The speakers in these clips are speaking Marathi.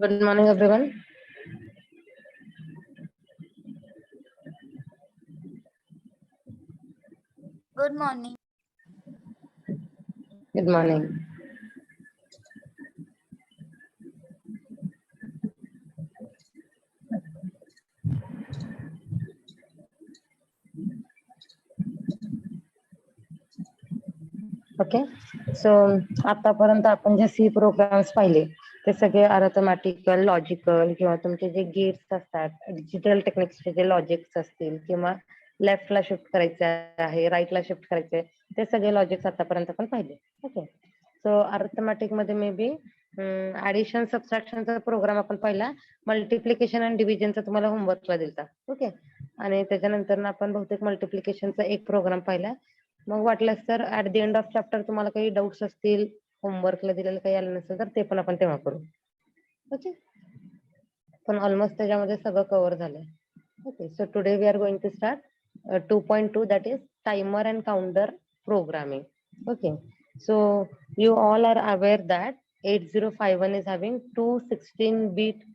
Good morning, everyone. Good morning. Good morning. Okay, so आतापर्यंत आपण जे सी प्रोग्राम्स पाहिले ते सगळे अर्थमॅटिकल, लॉजिकल किंवा तुमचे जे गेट्स असतात, डिजिटल टेक्निक्सचे जे लॉजिक्स असतील किंवा लेफ्टला शिफ्ट करायचे आहे, राईटला शिफ्ट करायचे, ते सगळे लॉजिक्स आतापर्यंत आपण पाहिले. ओके, सो अर्थमॅटिक मध्ये मे बी ऍडिशन सबट्रॅक्शनचा प्रोग्राम आपण पाहिला, मल्टिप्लिकेशन आणि डिव्हिजनचा तुम्हाला होमवर्कला दिलता. ओके, आणि त्याच्यानंतर आपण बहुतेक मल्टिप्लिकेशनचा एक प्रोग्राम पाहिला. मग वाटल्यास तर at the end of chapter तुम्हाला काही डाऊट्स असतील, होमवर्कला दिलेलं काही आलं नसेल तर ते पण आपण तेव्हा करू. ओके, पण ऑलमोस्ट त्याच्यामध्ये सगळं कव्हर झालंय. Okay, so today we are going to start 2.2 that is timer and counter programming. Okay, so you all are aware that 8051 is having two 16-bit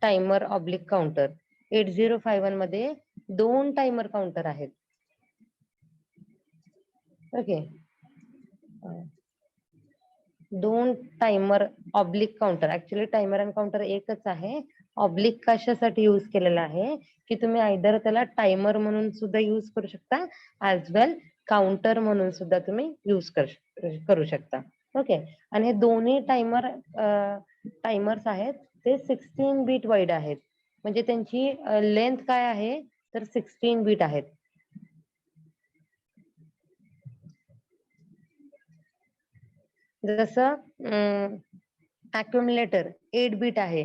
timer oblique counter. 8051 मध्ये दोन टायमर काउंटर आहेत. ओके, दोन timer oblique counter, actually timer and counter एकच आहे. ऑब्लिक कशासाठी यूज केलेला आहे की तुम्ही आयदर त्याला टायमर म्हणून सुद्धा यूज करू शकता, ऍज वेल काउंटर म्हणून सुद्धा तुम्ही यूज करू शकता. ओके, आणि हे दोन्ही टायमर्स आहेत ते 16 बीट वाईड आहेत, म्हणजे त्यांची लेंथ काय आहे तर 16 बीट आहेत. जसं अक्युमुलेटर 8 बीट आहे,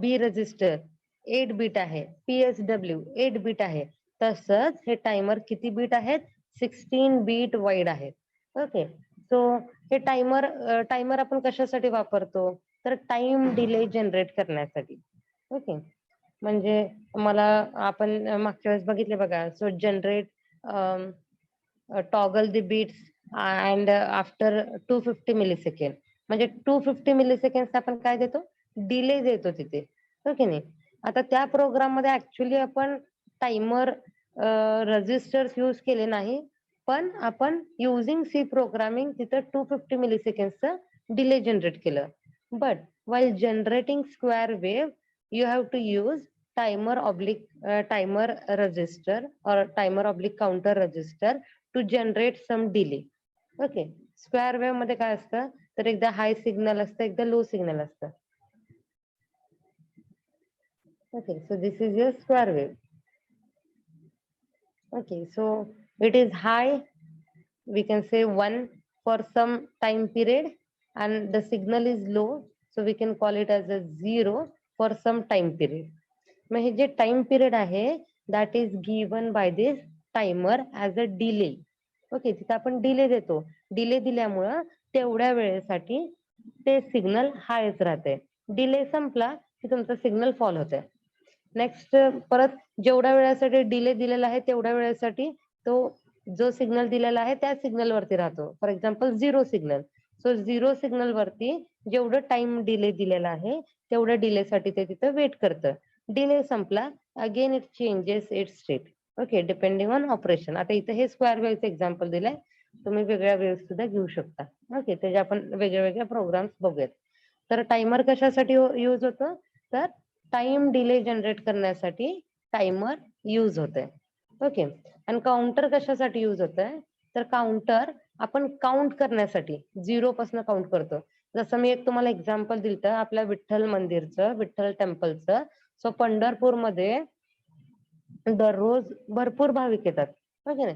बी रजिस्टर 8 बीट आहे, PSW 8 बीट आहे, तसंच हे टायमर किती बीट आहेत 16 बीट वाईड आहेत. ओके, सो हे टायमर आपण कशासाठी वापरतो तर टाइम डिले जनरेट करण्यासाठी. ओके, म्हणजे मला आपण मागच्या वेळेस बघितले बघा, so generate toggle the bits and after 250 millisecond, म्हणजे 250 मिलीसेकंड आपण काय देतो डिले देतो तिथे. ओके नाही, आता त्या प्रोग्राम मध्ये ऍक्च्युली आपण टायमर रजिस्टर्स यूज केले नाही, पण आपण युझिंग सी प्रोग्रामिंग तिथं 250 मिलीसेकंडचं डिले जनरेट केलं. But while generating square wave you have to use timer register or timer oblique counter register to generate some delay. Okay, square wave मध्ये काय असतं तर एकदा हाय सिग्नल असतं, एकदा लो सिग्नल असतं. Okay, so this is your square wave. Okay, so it is hi, we can say 1 for some time period, and the signal is low, so we can call it as a 0 for some time period. मग हे जे टाइम पिरियड आहे that is given by this timer as a delay. Okay, तिथे आपण डिले देतो, डिले दिल्यामुळं तेवढ्या वेळेसाठी ते सिग्नल हायच राहते. डिले संपला की तुमचं सिग्नल फॉल होतंय. नेक्स्ट परत जेवढ्या वेळेसाठी डिले दिलेला आहे तेवढ्या वेळेसाठी तो जो सिग्नल दिलेला आहे त्या सिग्नल वरती राहतो. For example 0 signal, so 0 signal वरती जेवढं टाइम डिले दिलेला आहे तेवढ्या डिलेसाठी ते तिथं वेट करतं. डिले संपला again it changes it's state. Okay, depending on operation. आता इथं हे स्क्वेअर वेव्हचं एक्झाम्पल दिलंय, तुम्ही वेगळ्या वेव्ह सुद्धा घेऊ शकता. ओके, त्याचे आपण वेगळ्या वेगळ्या प्रोग्राम्स बघूयात. तर टायमर कशासाठी यूज होतं तर टाइम डिले जनरेट करण्यासाठी टायमर यूज होत आहे. ओके, आणि काउंटर कशासाठी यूज होत आहे तर काउंटर आपण काउंट करण्यासाठी 0 पासून काउंट करतो. जसं मी एक तुम्हाला एक्झाम्पल दिलं आपल्या विठ्ठल मंदिरचं, विठ्ठल टेम्पलचं. सो पंढरपूरमध्ये दररोज भरपूर भाविक येतात. ओके नाही,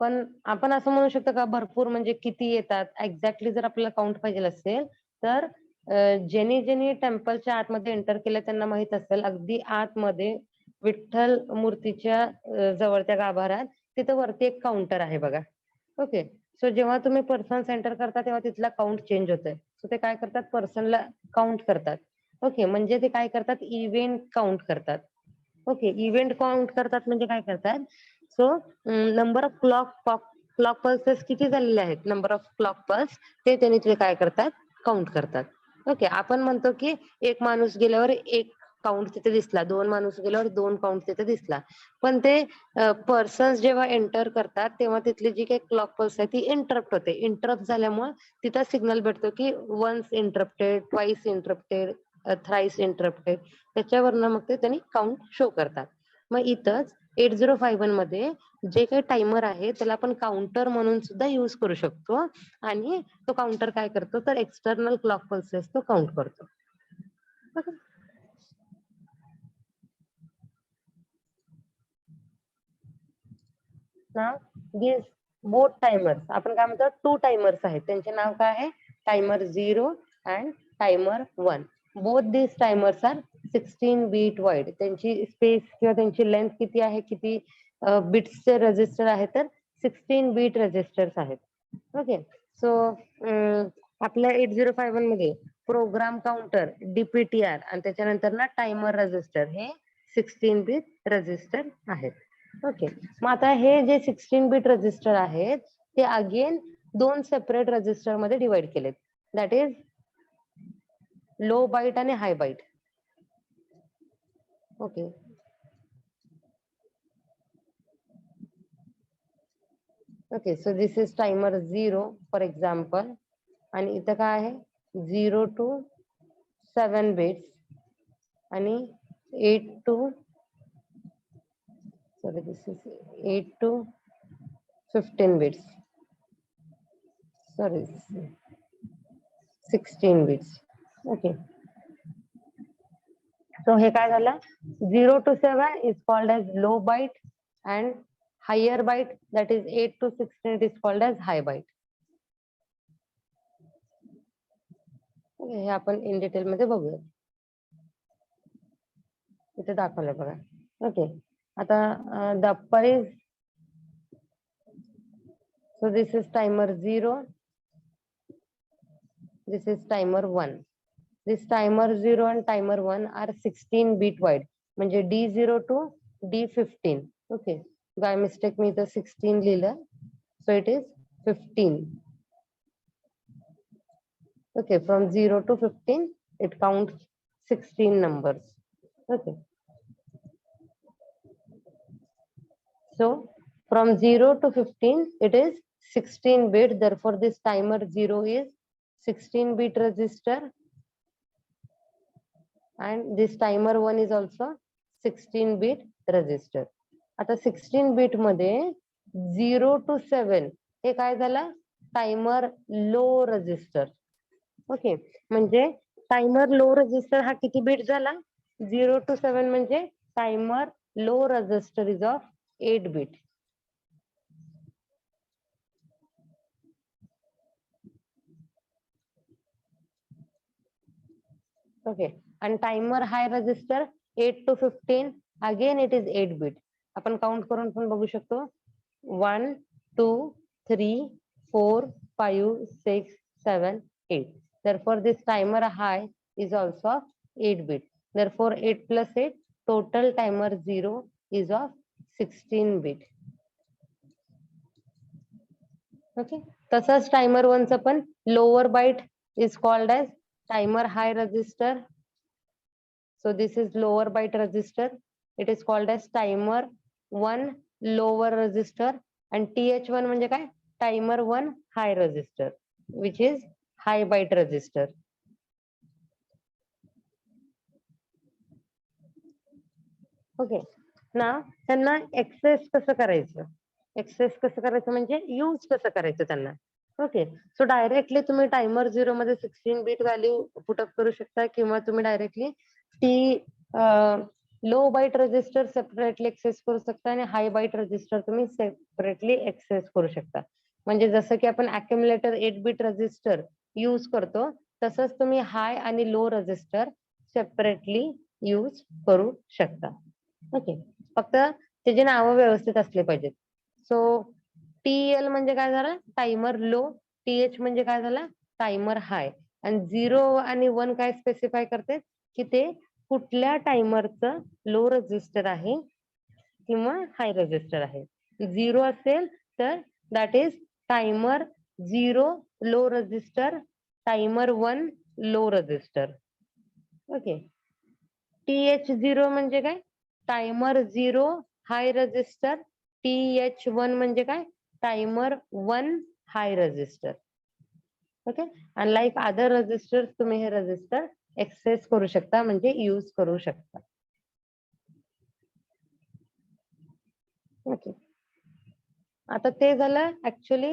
पण आपण असं म्हणू शकतो का भरपूर म्हणजे किती येतात, एक्झॅक्टली जर आपल्याला काउंट पाहिजे असेल तर ज्यांनी टेम्पलच्या आतमध्ये एंटर केलं त्यांना माहित असेल, अगदी आतमध्ये विठ्ठल मूर्तीच्या जवळच्या गाभाऱ्यात तिथं वरती एक काउंटर आहे बघा. ओके, सो जेव्हा तुम्ही पर्सन्स एंटर करता तेव्हा तिथला काउंट चेंज होतोय. सो ते काय करतात पर्सनला काउंट करतात. ओके, म्हणजे ते काय करतात इव्हेंट काउंट करतात. ओके, इव्हेंट काउंट करतात म्हणजे काय करतात, so number of clock pulses किती झालेले आहेत, नंबर ऑफ क्लॉक पल्स ते त्यांनी काय करतात काउंट करतात. ओके, आपण म्हणतो की एक माणूस गेल्यावर एक काउंट तिथे दिसला, 2 माणूस गेल्यावर 2 काउंट तिथे दिसला. पण ते पर्सन्स जेव्हा एंटर करतात तेव्हा तिथली जी काही क्लॉक पल्स आहे ती इंटरप्ट होते. इंटरप्ट झाल्यामुळे तिथं सिग्नल भेटतो की once interrupted, twice interrupted, thrice interrupted. त्याच्यावरनं मग ते त्यांनी काउंट शो करतात. मग इथंच 8051 मध्ये जे काही टायमर आहे त्याला आपण काउंटर म्हणून सुद्धा यूज करू शकतो आणि तो काउंटर काय करतो तर एक्सटर्नल क्लॉक पल्सेस तो काउंट करतो. Okay. Now these both timers, आपण काय म्हणतो 2 टायमर्स आहेत, त्यांचे नाव काय आहे timer 0 and timer 1. Both these timers are 16 bit wide. त्यांची स्पेस किंवा त्यांची लेंथ किती आहे, किती बिट्सचे रजिस्टर आहे तर 16 बीट रजिस्टर्स आहेत. ओके, सो आपल्या 8051 मध्ये प्रोग्राम काउंटर डीपीटीआर आणि त्याच्यानंतर ना टायमर रजिस्टर हे 16 बीट रजिस्टर आहेत. ओके, मग आता हे जे 16 बीट रजिस्टर आहेत ते अगेन 2 सेपरेट रजिस्टर मध्ये डिवाइड केलेत. दॅट इज लो बाईट आणि high byte. Okay, okay, so this is timer 0 for example. आणि इथं काय आहे 0 to 7 बिट्स आणि 8 to sorry this is 8 to 15 bits, sorry 16 bits. Okay, so हे काय झालं 0 to 7 is called as low byte and higher byte that is 8 to 16 is called as high byte. हे आपण इन डिटेल मध्ये बघूया, इथे दाखवलं बघा. ओके, आता the upper is, so this is timer 0, this is timer 1. This timer 0 and timer 1 are 16 bit wide, म्हणजे D0 to D15. Okay, by mistake मी इथं 16 लिहिलं, so it is 15. Okay, from 0 to 15 it counts 16 numbers. Okay, so from 0 to 15 it is 16 bit, therefore this timer 0 is 16 bit register and this timer 1 is also 16 bit register. आता 16 bit मध्ये 0 to 7 हे काय झालं टायमर लो रजिस्टर. ओके, म्हणजे टायमर लो रजिस्टर हा किती बीट झाला 0 to 7 म्हणजे timer low register is of 8 bit. Okay, आणि timer high register 8 to 15 again it is 8 bit. आपण काउंट करून पण बघू शकतो 1 2 3 4 5 6 7 8. Therefore this timer high is also of 8 bit. Therefore 8 plus 8 total timer 0 is of 16 bit. Okay, तसंच टायमर 1 चं पण lower byte is called as timer high register. So this is lower byte register. It is called as timer 1 lower register and TH1 म्हणजे काय timer 1 high register which is high byte register. Okay, ना त्यांना एक्सेस कसं करायचं, एक्सेस कसं करायचं म्हणजे यूज कसं करायचं त्यांना. ओके, सो डायरेक्टली तुम्ही टायमर 0 मध्ये 16 बीट व्हॅल्यू पुटअप करू शकता किंवा तुम्ही डायरेक्टली ती low byte register separately access करू शकता आणि हाय बाईट रजिस्टर तुम्ही सेपरेटली एक्सेस करू शकता. म्हणजे जसं की आपण अक्युमुलेटर 8 बीट रजिस्टर यूज करतो तसंच तुम्ही हाय आणि लो रजिस्टर सेपरेटली यूज करू शकता. ओके, फक्त त्याचे नाव व्यवस्थित असले पाहिजेत. सो टीएल म्हणजे काय झालं टायमर लो, टीएच म्हणजे काय झालं टायमर हाय आणि 0 आणि 1 काय स्पेसिफाय करते की ते कुठल्या टायमरचं लो रजिस्टर आहे किंवा हाय रजिस्टर आहे. 0 असेल तर that is timer 0 low register timer 1 low register. Okay. TH0 म्हणजे काय? टायमर 0 हाय रजिस्टर. TH1 म्हणजे काय? टायमर 1 हाय रजिस्टर. ओके. आणि लाईक अदर रजिस्टर तुम्ही हे रजिस्टर एक्सेस करू शकता, म्हणजे यूज करू शकता. ओके. आता ते झालं ऍक्च्युली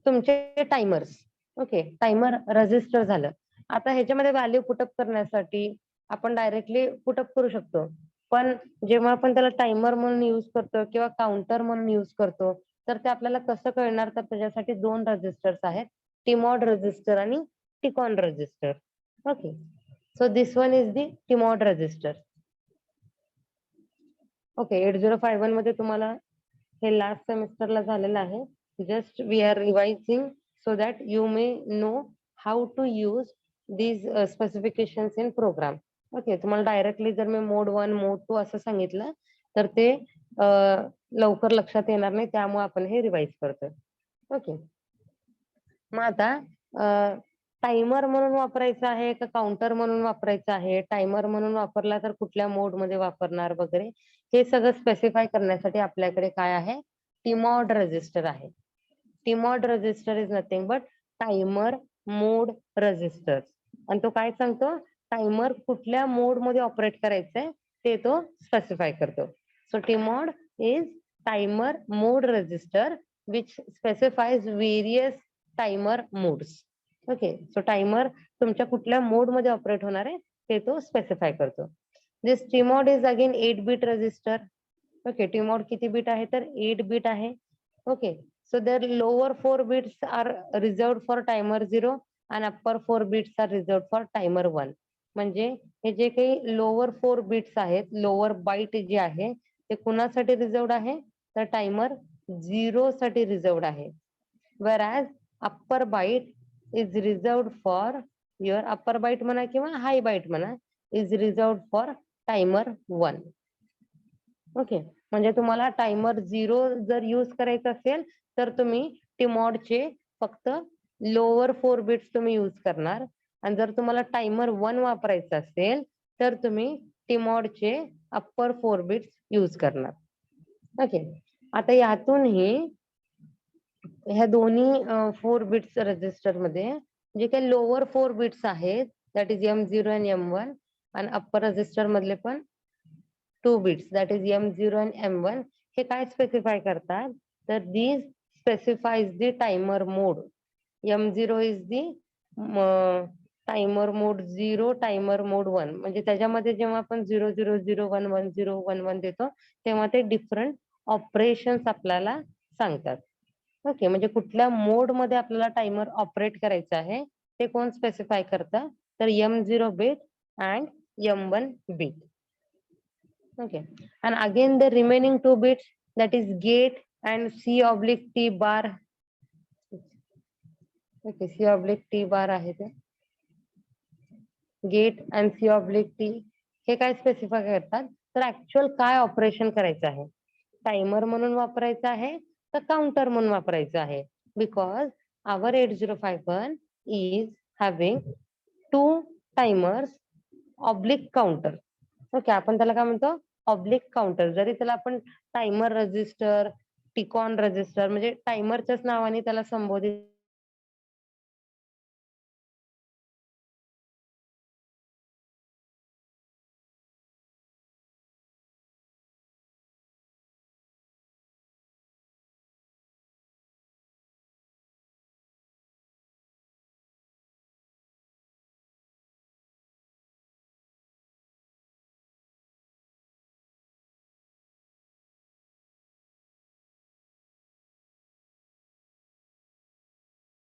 तुमचे टायमर्स. ओके. टायमर रजिस्टर झालं. आता ह्याच्यामध्ये व्हॅल्यू पुटअप करण्यासाठी आपण डायरेक्टली पुटअप करू शकतो. पण जेव्हा आपण त्याला टायमर म्हणून यूज करतो किंवा काउंटर म्हणून यूज करतो, तर ते आपल्याला कसं कळणार? तर त्याच्यासाठी 2 रजिस्टर्स आहेत, टीमॉड रजिस्टर आणि TCON register. Okay. So this one is the TMOD register. Okay. 8051 मध्ये तुम्हाला हे लास्ट सेमिस्टरला झालेलं आहे. Just we are revising so that you may know how to use these specifications in program. Okay. तुम्हाला डायरेक्टली जर मी मोड 1 मोड 2 असं सांगितलं तर ते लवकर लक्षात येणार नाही, त्यामुळे आपण हे रिवाइज करतोय. ओके. मग आता टायमर म्हणून वापरायचं आहे का काउंटर म्हणून वापरायचं आहे, टायमर म्हणून वापरला तर कुठल्या मोड मध्ये वापरणार वगैरे, हे सगळं स्पेसिफाय करण्यासाठी आपल्याकडे काय आहे? टीमॉड रजिस्टर आहे. TMOD register is nothing but timer mode register. आणि तो काय सांगतो? टायमर कुठल्या मोड मध्ये ऑपरेट करायचंय ते तो स्पेसिफाय करतो. So TMOD is timer mode register which specifies various timer modes. Okay. So timer तुमच्या कुठल्या मोड मध्ये ऑपरेट होणार आहे ते तो स्पेसिफाय करतो. This TMOD is again 8-bit register. Okay. TMOD किती बीट आहे? तर 8 बीट आहे. Okay. So their lower 4 bits are reserved for timer 0 and upper 4 bits are reserved for timer 1. म्हणजे हे जे काही लोअर 4 बिट्स आहेत, लोअर बाईट जे आहे ते कुणासाठी रिझर्वड आहे? तर टायमर 0 साठी रिझर्वड आहे. whereas upper byte is reserved for your upper byte म्हणा किंवा हाय बाईट म्हणा is reserved for timer 1. Okay. म्हणजे तुम्हाला टायमर 0 जर यूज करायचं असेल तर तुम्ही टीमॉडचे फक्त लोअर 4 बिट्स तुम्ही यूज करणार, आणि जर तुम्हाला टायमर 1 वापरायचं असेल तर तुम्ही टीमॉडचे अप्पर 4 बिट्स यूज करणार. ओके. आता यातूनही ह्या दोन्ही 4 बिट्स रजिस्टर मध्ये जे काही लोअर 4 बिट्स आहेत दॅट इज M0 आणि M1, आणि अप्पर रजिस्टर मधले पण 2 बिट्स दॅट इज M0 आणि M1, हे काय स्पेसिफाय करतात? तर these specifies the timer mode. M0 is the timer mode 0, timer mode 1. म्हणजे त्याच्यामध्ये जेव्हा आपण 00011011 देतो तेव्हा ते डिफरंट ऑपरेशन्स आपल्याला सांगतात. ओके. म्हणजे कुठल्या मोड मध्ये आपल्याला टायमर ऑपरेट करायचं आहे ते कोण स्पेसिफाय करतं? तर M0 bit and M1 bit. Okay. And again the remaining 2 bits, that is gate and C/T bar. Okay, C/T bar आहे ते. गेट and C/T हे काय स्पेसिफाय करतात? तर ऍक्च्युअल काय ऑपरेशन करायचं आहे? टायमर म्हणून वापरायचं आहे तर काउंटर म्हणून वापरायचं आहे? Because our 8051 is having 2 timers oblique counter. Okay. आपण त्याला काय म्हणतो? Oblique counter. जरी त्याला आपण टायमर रजिस्टर, टिकॉन रजिस्टर म्हणजे टायमरच्याच नावाने त्याला संबोधित